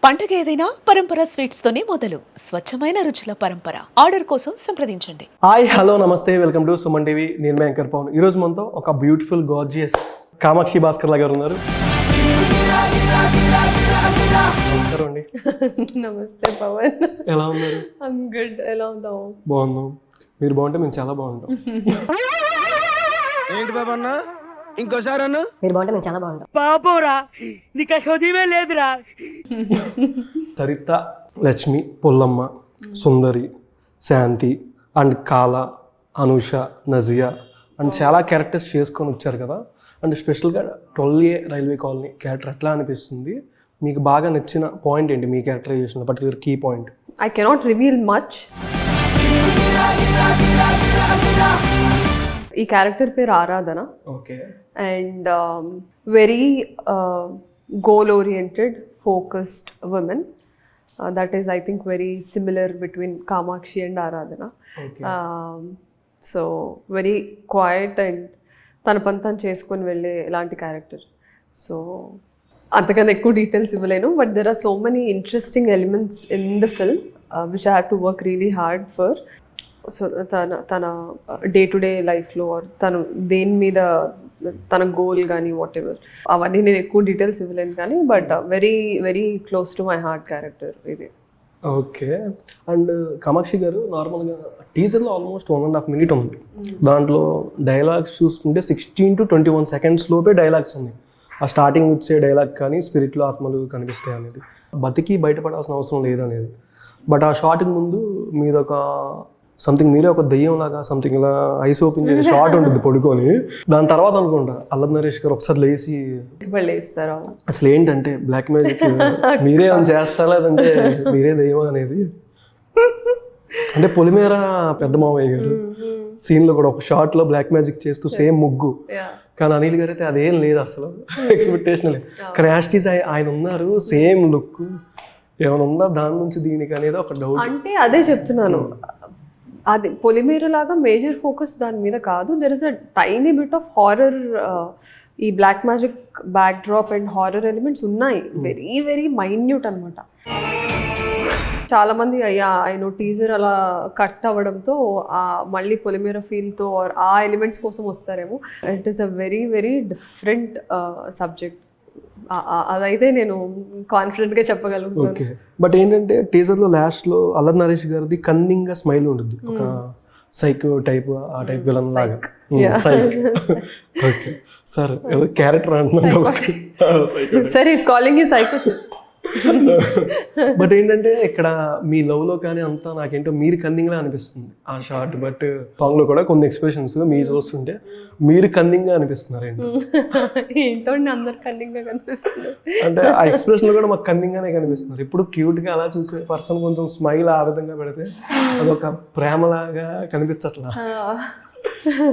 పండగ ఏదైనా పరంపర స్వీట్స్ తోనే మొదలు. స్వచ్ఛమైన రుచుల పరంపర. ఆర్డర్ కోసం సంప్రదించండి. హాయ్ హలో నమస్తే, వెల్కమ్ టు సుమన్ టీవీ. నేను మీ యాంకర్ పవన్. ఈరోజు మనతో ఒక బ్యూటిఫుల్ గార్జియస్ కామాక్షి భాస్కర్ గారు ఉన్నారు. నమస్కారం అండి. నమస్తే పవన్. ఎలా ఉన్నారు? I'm good. ఎలా ఉన్నావు? బాగున్నాం. మీరు బాగుంటే మేము చాలా బాగుంటాం. ఏంటి బాబా అన్న ఇంకోసారి అన్న మీరు బాగుంటే మేము చాలా బాగుంటాం. పాపంరా నీకు చదివే లేదురా. సరిత, లక్ష్మి, పొల్లమ్మ, సుందరి, శాంతి అండ్ కాల, అనూష, నజియా అండ్ చాలా క్యారెక్టర్స్ చేసుకొని వచ్చారు కదా. అండ్ స్పెషల్గా 12A రైల్వే కాలనీ క్యారెక్టర్ ఎట్లా అనిపిస్తుంది? మీకు బాగా నచ్చిన పాయింట్ ఏంటి మీ characterization, particular key point? I cannot reveal much. ఈ క్యారెక్టర్ పేరు Aradhana okay. And very goal oriented focused women. That is I think very similar between Kamakshi and Aradhana. So very quiet and తన పని తను చేసుకొని వెళ్ళే ఇలాంటి క్యారెక్టర్. సో అంతకన్నా ఎక్కువ డీటెయిల్స్ ఇవ్వలేను, but there are so many interesting elements in the film which I have to work really hard for. So తన డే టు డే లైఫ్లో తను దేని మీద తన గోల్ కానీ వాట్ ఎవర్ అవన్నీ నేను ఎక్కువ డీటెయిల్స్ ఇవ్వలేను కానీ, but very very close to my heart character ఇది. ఓకే. అండ్ కామాక్షి గారు నార్మల్గా టీజర్లో ఆల్మోస్ట్ 1.5 minutes ఉంది. దాంట్లో డైలాగ్స్ చూసుకుంటే 16 to 21 seconds లోపే డైలాగ్స్ ఉన్నాయి. ఆ స్టార్టింగ్ వచ్చే డైలాగ్ కానీ స్పిరిట్లో ఆత్మలు కనిపిస్తాయి అనేది, బతికి బయటపడాల్సిన అవసరం లేదనేది. బట్ ఆ షార్ట్కి ముందు మీదొక సంథింగ్, మీరే ఒక దెయ్యం లాగా సంథింగ్ ఇలా ఐస్ ఓపెన్ చేసే షార్ట్ ఉంటుంది పడుకొని. దాని తర్వాత అనుకుంటా అల్లరి నరేష్ గారు ఒకసారి లేచి వాళ్ళు వేస్తారా అసలు ఏంటంటే బ్లాక్ మ్యాజిక్ మీరే ఏమైనా చేస్తారా లేదంటే మీరే దెయ్యమా అనేది. అంటే పొలిమేర పెద్ద మామయ్య గారు సీన్లో కూడా ఒక షార్ట్లో బ్లాక్ మ్యాజిక్ చేస్తూ సేమ్ ముగ్గు, కానీ అనిల్ గారు అయితే అదేం లేదు అసలు, ఎక్స్పెక్టేషన్ లేదు. కానీ యాస్టీస్ ఆయన ఉన్నారు, సేమ్ లుక్. ఏమైనా ఉందా దాని నుంచి దీనికి అనేది ఒక డౌట్. అంటే అదే చెప్తున్నాను, అది పొలిమేర లాగా మేజర్ ఫోకస్ దాని మీద కాదు. There is a tiny bit of horror, ఈ black magic backdrop and horror elements ఉన్నాయి, వెరీ వెరీ మైన్యూట్ అనమాట. చాలామంది ఆయన టీజర్ అలా కట్ అవ్వడంతో మళ్ళీ పొలిమేర ఫీల్తో ఆ ఎలిమెంట్స్ కోసం వస్తారేమో. It is a very very different subject. అదైతే నేను కాన్ఫిడెంట్గా చెప్పగలుగుతాను. ఓకే. బట్ ఏంటంటే టీజర్లో లాస్ట్లో అల్లరి నరేష్ గారిది కన్నింగ్గా స్మైల్ ఉంటుంది, ఒక సైకో టైప్, ఆ టైప్ విలన్ లాగా. సైక్. ఓకే సార్, క్యారెక్టర్ అంటున్నాను. Sir is calling you psycho sir. But ఏంటంటే ఇక్కడ మీ లవ్ లో కానీ అంతా నాకేంటో మీరు కన్నింగ్ లా అనిపిస్తుంది ఆ షార్ట్. బట్ సాంగ్ లో కూడా కొన్ని ఎక్స్ప్రెషన్స్ మీరు చూస్తుంటే మీరు కన్నింగ్ గా అనిపిస్తున్నారు. ఏంటో అందరు కన్నింగ్ గా కనిపిస్తుంది. అంటే ఆ ఎక్స్ప్రెషన్ లో కూడా మాకు కన్నింగ్ గానే కనిపిస్తున్నారు. ఇప్పుడు క్యూట్ గా అలా చూసే పర్సన్ కొంచెం స్మైల్ ఆ విధంగా పెడితే అదొక ప్రేమలాగా కనిపించట్లా.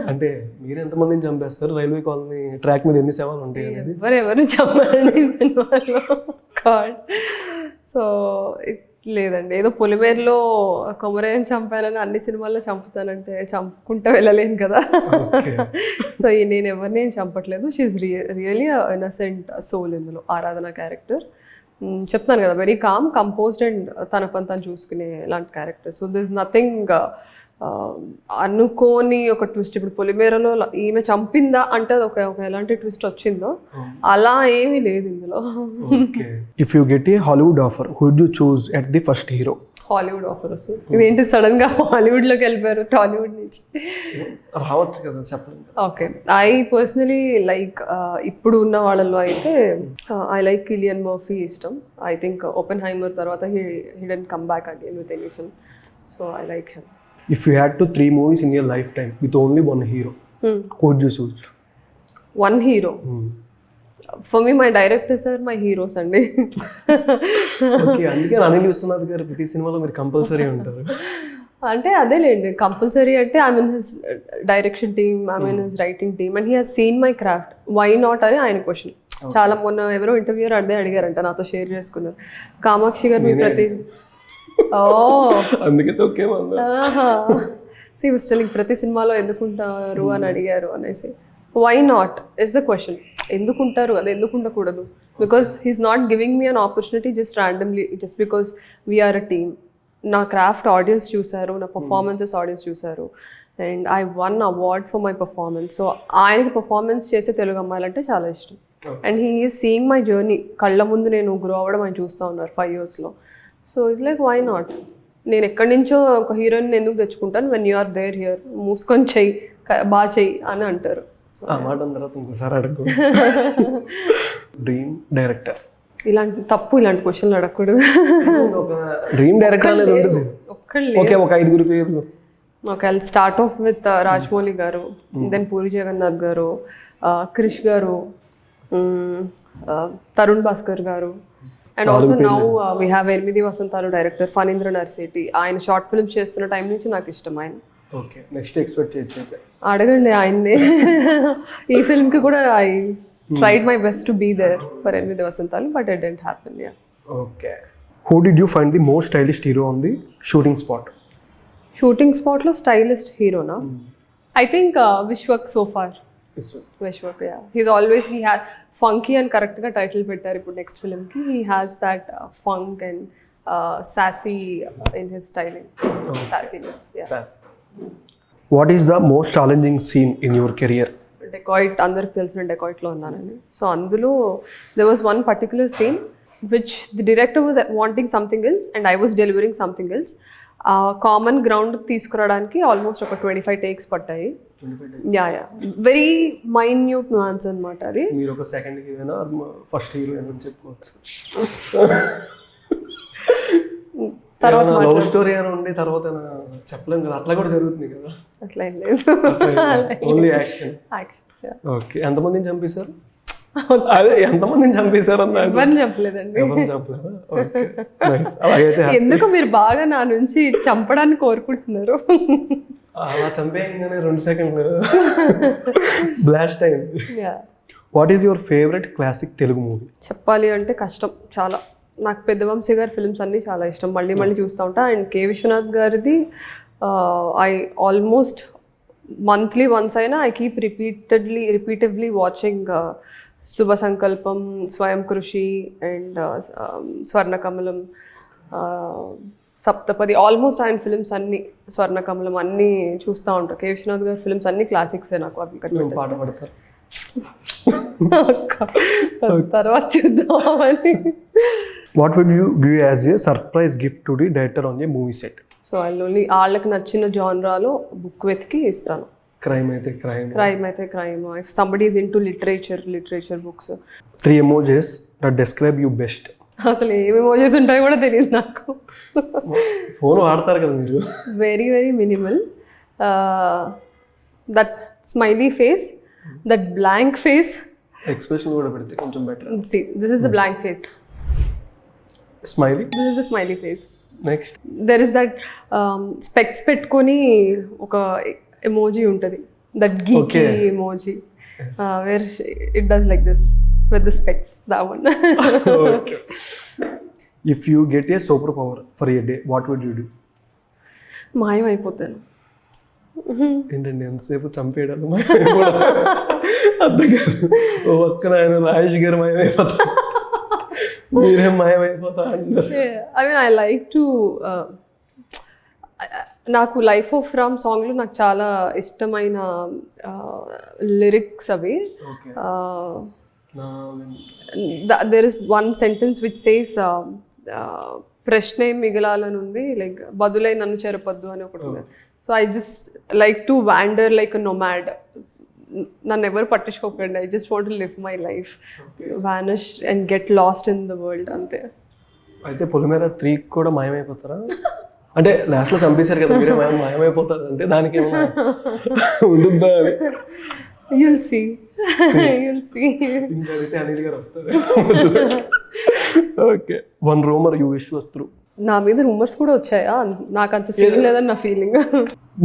అంటే మీరు ఎంతమందిని చంపేస్తారు రైల్వే కాలనీ ట్రాక్ మీద, ఎన్ని సేవలు ఉంటాయి అనేది? ఎవరెవరు చంపారండి సినిమాలో. సో లేదండి, ఏదో పొలిమేరలో కొమరయ్యని చంపానని అన్ని సినిమాల్లో చంపుతానంటే చంపుకుంటూ వెళ్ళలేను కదా. సో నేను ఎవరిని చంపట్లేదు. షీఈ్ రియలీ ఇన్నసెంట్ సోల్ ఇందులో ఆరాధన క్యారెక్టర్. చెప్తాను కదా, వెరీ కామ్, కంపోజ్డ్ అండ్ తన పని తను చూసుకునే ఇలాంటి క్యారెక్టర్. సో దిస్ నథింగ్ అనుకోని ఒక ట్విస్ట్. ఇప్పుడు పొలిమేరలో ఈమె చంపిందా అంటే ఒక ఎలాంటి ట్విస్ట్ వచ్చిందో అలా ఏమీ లేదు ఇందులో. If you get a Hollywood offer, who would you choose at the first hero? Hollywood offer వస్తుంది, ఇదేంటి సడన్ గా హాలీవుడ్లోకి వెళ్ళిపోయారు టాలీవుడ్ నుంచి? రావచ్చు కదా, చెప్పండి. ఓకే, ఐ పర్సనలీ లైక్ ఇప్పుడు ఉన్న వాళ్ళలో అయితే ఐ లైక్ కిలియన్ మర్ఫీ ఇష్టం. ఐ థింక్ ఓపెన్హైమర్ తర్వాత he didn't come back again with any film. So I like him. If you had to 3 movies in your lifetime with only one hero, who would you choose? One hero? For me, my directors are my heroes అండి. Okay, అందుకే అనిల్ విశ్వనాథ్ గారు ప్రతి సినిమాలో మీరు compulsory ఉంటారు. అంటే అదేలేండి, compulsory అంటే I mean his direction team, I mean his writing team, and he has seen my craft. Why not అని ఆయన క్వశ్చన్. చాలా మొన్న ఎవరో ఇంటర్వ్యూర్ అదే అడిగారంట, నాతో షేర్ చేసుకున్నారు. కామాక్షి గారు మీ ప్రతి అందుకే ఓకే ప్రతి సినిమాలో ఎందుకుంటారు అని అడిగారు అనేసి. Why not is the question. ఎందుకుంటారు కదా, ఎందుకు ఉండకూడదు? Because he's not giving me an opportunity just randomly just because we are a team. నా క్రాఫ్ట్ ఆడియన్స్ చూసారు, నా పర్ఫార్మెన్సెస్ ఆడియన్స్ చూసారు, and I won award for my performance. So ఆయనకి performance చేసే తెలుగు అమ్మాయిలంటే చాలా ఇష్టం. And he is seeing my journey. కళ్ళ ముందు నేను గ్రో అవ్వడం ఆయన చూస్తూ ఉన్నారు 5 yearsలో. So it's like why not, నేను ఎక్కడి నుంచో ఒక హీరోయిన్ ఎందుకు తెచ్చుకుంటాను, when you are there here, మూసుకొని చెయ్యి, బాగా చెయ్యి అని అంటారు. సో ఆ మాట అన్న తర్వాత ఇంకోసారి అడుగు. Dream director. ఇలాంటి క్వశ్చన్లు అడగకూడదు. ఒక డ్రీమ్ డైరెక్టర్ అనేది ఉంటుంది. ఒక్కళ్ళు ఓకే, ఒక 5 పేర్లు. Okay, I start of with Rajamouli గారు, దెన్ పూరి జగన్నాథ్ గారు, క్రిష్ గారు, తరుణ్ భాస్కర్ గారు, and also now we have 8 Vasantalu director Phanindra Narsetti. ఆయన షార్ట్ ఫిల్మ్స్ చేస్తున్న టైం నుంచి నాకు ఇష్టం ఆయన. ఓకే, నెక్స్ట్ ఎక్స్పెక్ట్ చేయొచ్చు. అడగండి ఆయన్నే. ఈ ఫిల్మ్కి కూడా I tried my best to be there for 8 Vasantalu, but it didn't happen. Yeah. Okay, who did you find the most stylish hero on the shooting spot? Shooting స్పాట్లో స్టైలిస్ట్ హీరోనా? I think Vishwak so far. Vishwak, yeah. He's always, he had funky అని కరెక్ట్గా title పెట్టారు ఇప్పుడు next ఫిల్మ్కి. He has that funk and sassy in his styling, sassiness. What is the most challenging scene in your career? Dacoit, అందరికి తెలిసిన డెకాయిట్లో ఉన్నానని. So అందులో there was one particular scene which the director was wanting something else and I was delivering something else. Common ground తీసుకురావడానికి almost ఒక 25 takes పట్టాయి. Yeah, very minute nuance అనమాట అది. మీరు ఒక సెకండ్ హీరోయినా ఫస్ట్ హీరోయిన్ అని చెప్పుకోవచ్చు. తర్వాత లవ్ స్టోరీ అని ఉండి తర్వాత చెప్పలేం కదా, అట్లా కూడా జరుగుతుంది కదా. అట్లా ఏం లేదు, ఓన్లీ యాక్షన్. ఓకే, ఎంతమందిని చంపేశారు? అదే ఎంతమందిని చంపేశారు అన్న ఎవరిని చెప్పలేదండి. ఎవరిని చంపలేదా? Okay, nice. అలాగైతే ఎందుకు మీరు బాగా నా నుంచి చంపడానికి కోరుకుంటున్నారు? అలా చంపేయంగానే 2 seconds బ్లాస్ట్ అయింది. What is your favourite classic Telugu movie? చెప్పాలి అంటే కష్టం చాలా. నాకు పెద్దవంశీ గారి ఫిల్మ్స్ అన్నీ చాలా ఇష్టం, మళ్ళీ మళ్ళీ చూస్తూ ఉంటా. అండ్ కే విశ్వనాథ్ గారిది ఐ ఆల్మోస్ట్ మంత్లీ వన్స్ అయినా ఐ కీప్ రిపీటివ్లీ వాచింగ్ శుభ సంకల్పం, స్వయం కృషి అండ్ స్వర్ణకమలం, సప్తపది, ఆల్మోస్ట్ ఆయన ఫిల్మ్స్ అన్నీ, స్వర్ణకమలం అన్నీ చూస్తూ ఉంటాను. కే విశ్వనాథ్ గారి ఫిల్మ్స్ అన్నీ క్లాసిక్సే నాకు. అవి పాట పడతారు తర్వాత చూద్దామని. What would you give as a surprise gift to the director on a movie set? So వాళ్ళకి నచ్చిన జానరాలో బుక్ వెతికి ఇస్తాను. క్రైమ్ అయితే క్రైమ్, క్రైమ్ అయితే crime. If somebody is into literature books. 3 emojis that describe you best. అసలు ఏమి emojis ఉంటాయో కూడా తెలియదు నాకు. ఫోన్ వాడతారు కదా మీరు. Very very minimal. That smiley face, that blank face. Expression కూడా పెడితే కొంచెం better. See, this is the blank face. Smiley. This is the smiley face. Next There is that specs పెట్టుకొని ఒక ఎమోజీ ఉంటుంది, that geeky emoji, where it does like this with the specs, that one. Okay, if you get a super power for a day what would you do? మాయమైపోతాను. ఏంటండి ఎంతసేపు చంపేయడాలు అర్థం కాదు. ఓ పక్కన ఆయన రాజేష్ గారు మాయమైపోతా, మీరేం మాయమైపోతా అంటారు. I mean I like to, నాకు లైఫ్ ఆఫ్ రామ్ సాంగ్లో నాకు చాలా ఇష్టమైన లిరిక్స్ అవి. There is one sentence which says ప్రశ్నే మిగలాలని ఉంది, లైక్ బదులై నన్ను చెరపద్దు అని ఒకటి ఉంది. So I just like to wander like a nomad. నన్ను ఎవరు పట్టించుకోకండి, I just want to live my life, vanish and get lost in the world, అంతే. అయితే పొలిమేర 3 కూడా మాయమైపోతారా? అంటే లాస్ట్లో చంపేశారు కదా, మీరే మాయమైపోతారు అంటే దానికి ఏమన్నా ఉంటుందా అని. You'll see. You'll see. ఇంకా అయితే అనిల్ గారు వస్తారు. Okay, 1 rumor you wish was true. నా మీద రూమర్స్ కూడా వచ్చాయా? నాకు అంత సీన్ లేదని నా feeling.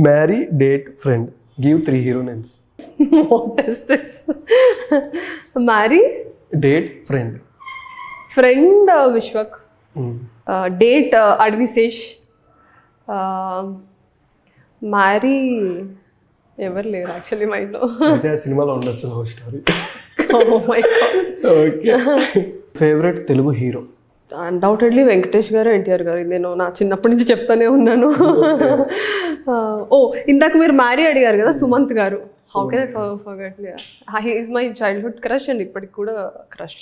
Marry, date, friend, give 3 hero names. What is this? Marry, date, friend. Friend Vishwak, date Adivi Sesh, marry ఎవరు లేరు యాక్చువల్లీ మైండ్లో. అయితే ఆ సినిమాలో ఉండొచ్చు love story. Oh my God. Okay, favourite Telugu hero? Undoubtedly Venkatesh గారు, ఎన్టీఆర్ గారు. నేను నా చిన్నప్పటి నుంచి చెప్తానే ఉన్నాను. ఓ ఇందాక మీరు మ్యారీ అడిగారు కదా, సుమంత్ గారు. How can I forget? He is my childhood crush అండ్ ఇప్పటికి కూడా crush.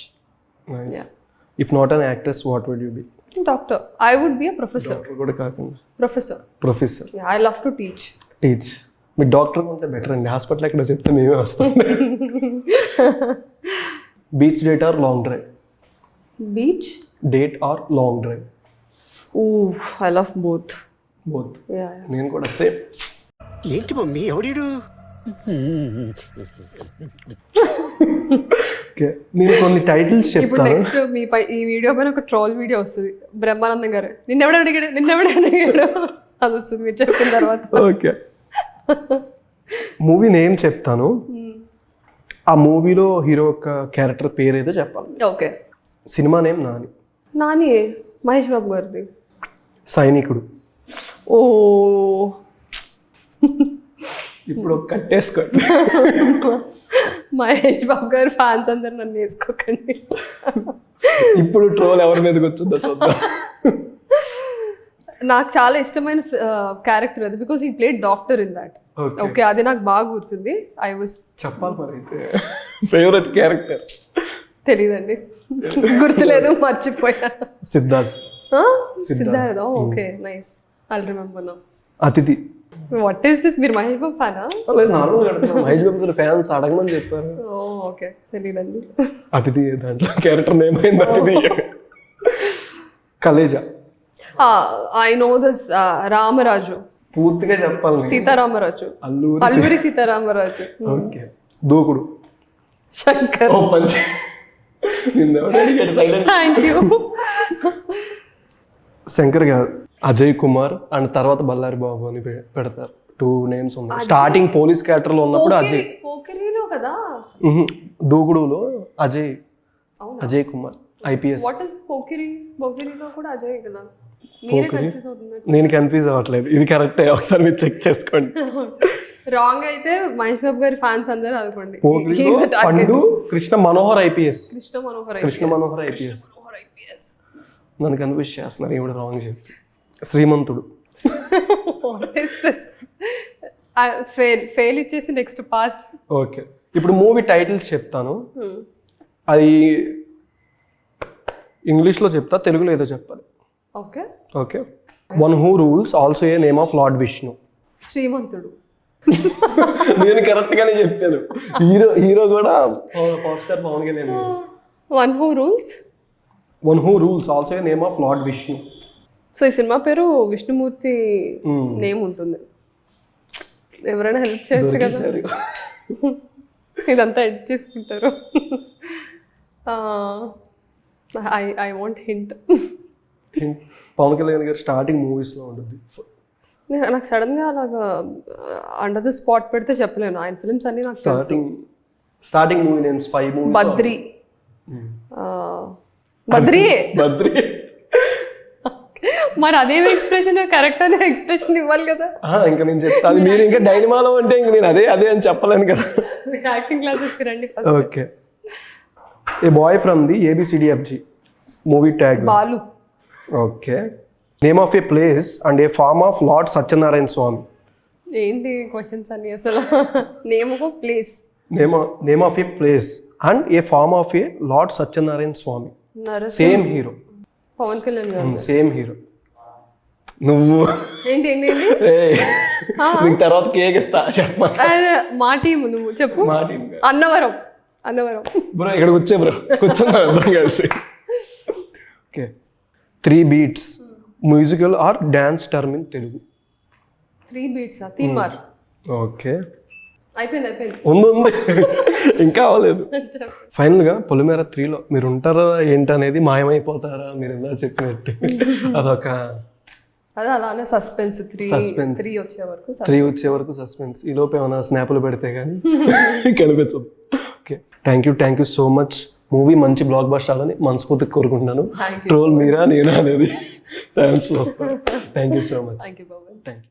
If not an actress what would you be? Doctor. I would be a professor. కూడా కాకుండా professor. I love to teach. మీ డాక్టర్ ఉంటే బెటర్ అండి. Hospital ఎక్కడ చెప్తే మేమే వస్తాం. Beach date or long drive? Beach date or long drive? I love both. నేను కూడా సేమ్. ఏంటి మమ్మీ ఎవడీడు? నేను కొన్ని టైటిల్స్ ఇప్పుడు చెప్తాను. నెక్స్ట్ ఈ వీడియో పైన ఒక ట్రోల్ వీడియో వస్తుంది. బ్రహ్మానందం గారు నిన్నెవడ అడిగాడు అది వస్తుంది మీరు చెప్పిన తర్వాత. ఓకే, మూవీ నేమ్ చెప్తాను. ఆ మూవీలో హీరో యొక్క క్యారెక్టర్ పేరు ఏదో చెప్పాలి. ఓకే. సినిమా నేమ్ నాని మహేష్ బాబు గారిది. సైనికుడు. ఓ ఇప్పుడు కట్టేసుకోండి. మహేష్ బాబు గారు ఫ్యాన్స్ అందరు నన్ను వేసుకోకండి. ఇప్పుడు ట్రోల్ ఎవరి మీదకి వచ్చిందో చూద్దాం. నాకు చాలా ఇష్టమైన క్యారెక్టర్ అది, because he played doctor in that. Okay, అది నాకు బాగా గుర్తుంది. ఐ వాజ్ చెప్పాలి మరి అయితే ఫేవరెట్ క్యారెక్టర్ తెలీదండి, గుర్తులేదు, మర్చిపోయా. Siddharth. Siddharth. Okay, nice. I'll remember now. Athidhi. What is this? మీరు మహేష్ బాబు ఫ్యానా? నార్మల్గా మహేష్ బాబు గారు ఫ్యాన్స్ అడగమని చెప్పారు. ఓకే, తెలీదండి. అతిథి దాంట్లో క్యారెక్టర్ నేమ్ అయింది అతిథి. Khaleja. I know this. Ramaraju. పూర్తిగా చెప్పాలి. సీతారామరాజు. అల్లూరి సీతారామరాజు. ఓకే. దూకుడు. శంకర్. Thank you. శంకర్ కాదు, అజయ్ కుమార్ అండ్ తర్వాత బల్లారి బాబు అని పెడతారు. 2 names ఉన్నాయి. స్టార్టింగ్ పోలీస్ క్యారెక్టర్ లో ఉన్నప్పుడు అజయ్. పోకిరిలో కదా. దూకుడులో Ajay Kumar IPS. What is Pokiri? పోకిరిలో కూడా అజయ్ కదా. మీరే కన్ఫ్యూజ్ అవుతున్నారు. నేను కన్ఫ్యూజ్ అవ్వట్లేదు, ఇది కరెక్టే. ఒకసారి మీరు చెక్ చేసుకోండి. రాంగ్ అయితే మహేష్ బాబు గారి ఫ్యాన్స్ అందరూ అనుకోండి. పండు కృష్ణ మనోహర్ ఐపీఎస్. కృష్ణ మనోహర్ ఐపీఎస్. నన్ను కన్ఫ్యూజ్ చేస్తున్నారు ఇప్పుడు రాంగ్ చెప్పి. శ్రీమంతుడు. ఫెయిల్ ఇచ్చేసి నెక్స్ట్ పాస్. ఓకే, ఇప్పుడు మూవీ టైటిల్స్ చెప్తాను. అది ఇంగ్లీష్లో చెప్తా, తెలుగులో ఏదో చెప్పాలి. Okay. Okay. One who rules also a name of lord Vishnu. Srimanthudu. నేను కరెక్ట్ గానే చెప్పాను. హీరో కూడా poster Pawan Kalyan. One who rules also a name of lord Vishnu. So ఈ సినిమా పేరు విష్ణుమూర్తి నేమ్ ఉంటుంది. ఎవరైనా హెల్ప్ చేయొచ్చు కదా. ఇదంతా ఎడిట్ చేసుకుంటారు. I want hint. Pawan Kalyan గారు స్టార్టింగ్ మూవీస్లో ఉంటుంది. నాకు సడన్గా అలాగా అండర్ ద స్పాట్ పెడితే చెప్పలేను. ఆయన ఫిల్మ్స్ అన్ని నాకు starting movie names 5 movies. Badri. Badri. మరి అదే ఎక్స్ప్రెషన్, కరెక్ట్ అనే ఎక్స్ప్రెషన్ ఇవ్వాలి కదా. ఇంకా నేను చెప్తాను, మీరు ఇంకా డైనమాలో అంటే ఇంక నేను అదే అని చెప్పలేను కదా. యాక్టింగ్ క్లాసెస్కి రండి. Okay. A boy from the ABCDFG movie tag. Balu. Okay. Name of a place and a form of lord Satyanarayana Swamy. ఏంటి క్వశ్చన్స్ అన్ని అసలు? Name of place. Name of a place and a form of a lord Satyanarayana Swamy. Same hero. Pavan Kalyan garu. Same hero. నువ్వు ఏంటి నీకు తర్వాత cake ఇస్తా చెప్ప. మా టీము. నువ్వు చెప్పు. మా టీం. అన్నవరం. బ్రో ఇక్కడ కూర్చో బ్రో, కూర్చుందాం కలిసి. Okay. 3 beats musical or dance term in Telugu. 3 beats Teenmaar. Okay, అయిపోయింది. ఉంది ఇంకా అవ్వలేదు. ఫైనల్గా పొలిమేర 3లో మీరు ఉంటారా ఏంటనేది, మాయమైపోతారా మీరు ఎలా చెప్పినట్టు అదొక అలానే సస్పెన్స్. 3 వచ్చే వరకు సస్పెన్స్. ఈ లోపు ఏమైనా స్నాపులు పెడితే కానీ కనిపించదు. Okay, thank you so much. Movie మంచి బ్లాక్ బస్టర్ అని మనస్ఫూర్తిగా కోరుకుంటున్నాను. ట్రోల్ మీరా నేనా అనేది ఛాన్స్ వస్తాను. Thank you so much. Thank you.